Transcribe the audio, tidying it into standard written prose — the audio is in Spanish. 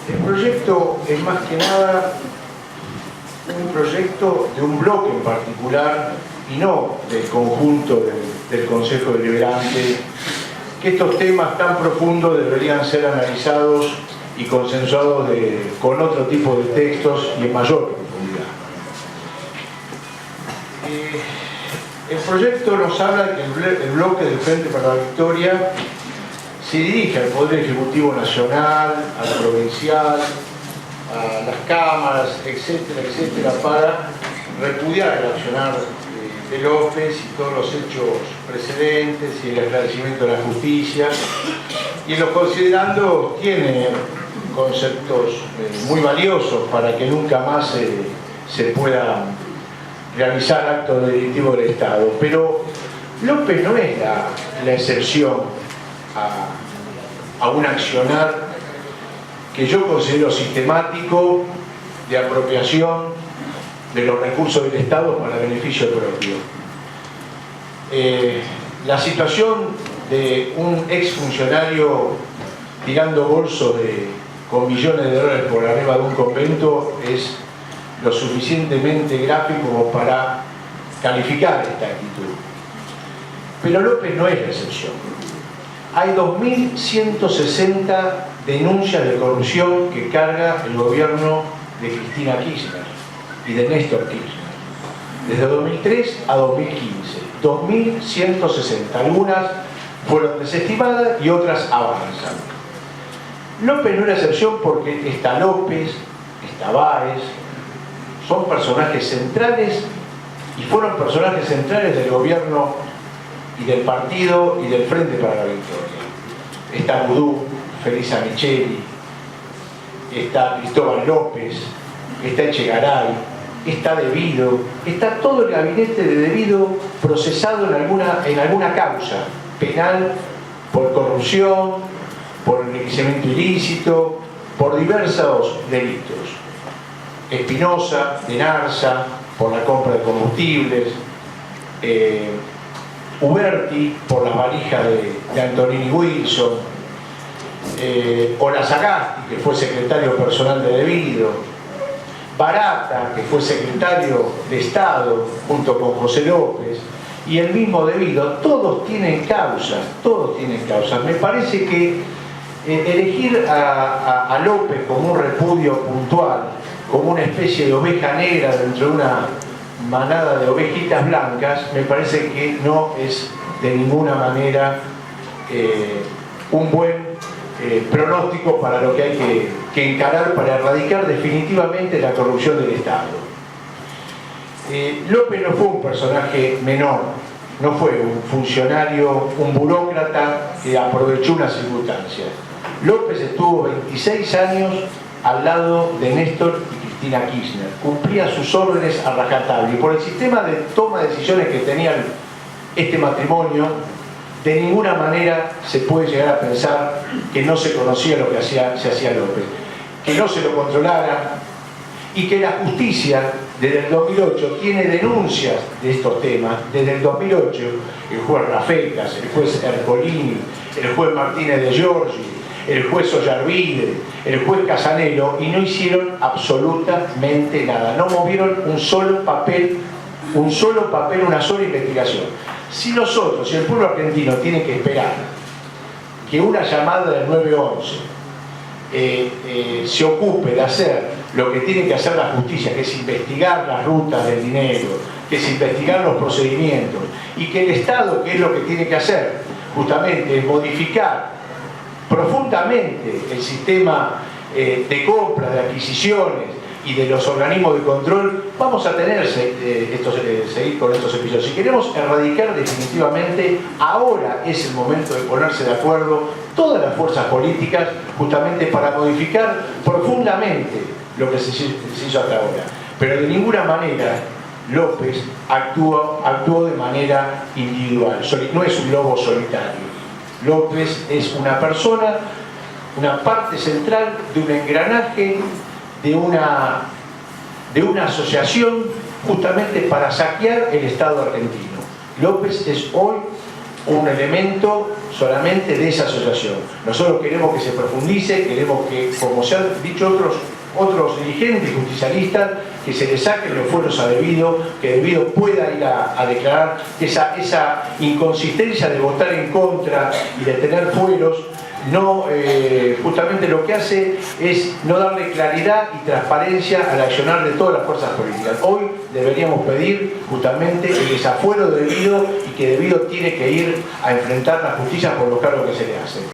El proyecto es más que nada un proyecto de un bloque en particular y no del conjunto del Consejo Deliberante, que estos temas tan profundos deberían ser analizados y consensuados con otro tipo de textos y en mayor profundidad. El proyecto nos habla de que el bloque del Frente para la Victoria se dirige al Poder Ejecutivo Nacional, al provincial, a las cámaras, etcétera, etcétera, para repudiar el accionar de López y todos los hechos precedentes y el esclarecimiento de la justicia, y en los considerando tiene conceptos muy valiosos para que nunca más se pueda realizar actos delictivos del Estado. Pero López no es la excepción a un accionar que yo considero sistemático de apropiación de los recursos del Estado para beneficio propio. La situación de un exfuncionario tirando bolsos con millones de dólares por arriba de un convento es lo suficientemente gráfico como para calificar esta actitud. Pero López no es la excepción. Hay 2.160 denuncias de corrupción que carga el gobierno de Cristina Kirchner y de Néstor Kirchner, desde 2003 a 2015. 2.160. Algunas fueron desestimadas y otras avanzan. López no es la excepción porque está López, está Báez, son personajes centrales y fueron personajes centrales del gobierno y del partido y del Frente para la Victoria. Está Vudú, Felisa Micheli, está Cristóbal López, está Echegaray, está Devido, está todo el gabinete de Devido procesado en alguna causa penal por corrupción, por enriquecimiento ilícito, por diversos delitos. Espinosa, de Narza, por la compra de combustibles, Uberti, por las valijas de Antonini Wilson, Ola Sagasti, que fue secretario personal de Devido, Barata, que fue secretario de Estado junto con José López, y el mismo Devido. Todos tienen causas, todos tienen causas. Me parece que elegir a López como un repudio puntual, como una especie de oveja negra dentro de una manada de ovejitas blancas, me parece que no es de ninguna manera un buen pronóstico para lo que hay que encarar para erradicar definitivamente la corrupción del Estado. López no fue un personaje menor, no fue un funcionario, un burócrata que aprovechó una circunstancia. López estuvo 26 años al lado de Néstor y Cristina Kirchner, cumplía sus órdenes a rajatabla, y por el sistema de toma de decisiones que tenía este matrimonio, de ninguna manera se puede llegar a pensar que no se conocía lo que se hacía López, que no se lo controlara, y que la justicia desde el 2008 tiene denuncias de estos temas. Desde el 2008 el juez Rafecas, el juez Ercolini, el juez Martínez de Giorgi, el juez Ollarvide, el juez Casanelo, y no hicieron absolutamente nada, no movieron un solo papel, una sola investigación. Si nosotros, si el pueblo argentino tiene que esperar que una llamada del 911 se ocupe de hacer lo que tiene que hacer la justicia, que es investigar las rutas del dinero, que es investigar los procedimientos, y que el Estado, que es lo que tiene que hacer, justamente es modificar profundamente el sistema de compra, de adquisiciones y de los organismos de control, vamos a tener seguir con estos episodios. Si queremos erradicar definitivamente, ahora es el momento de ponerse de acuerdo todas las fuerzas políticas, justamente para modificar profundamente lo que se hizo hasta ahora. Pero de ninguna manera López actuó de manera individual, no es un lobo solitario. López es una persona, una parte central de un engranaje, de una asociación justamente para saquear el Estado argentino. López es hoy un elemento solamente de esa asociación. Nosotros queremos que se profundice, queremos que, como se han dicho otros dirigentes justicialistas, que se le saquen los fueros a Debido, que Debido pueda ir a declarar que esa inconsistencia de votar en contra y de tener fueros, no, justamente lo que hace es no darle claridad y transparencia al accionar de todas las fuerzas políticas. Hoy deberíamos pedir justamente el desafuero de Debido y que Debido tiene que ir a enfrentar la justicia por los cargos que se le hacen.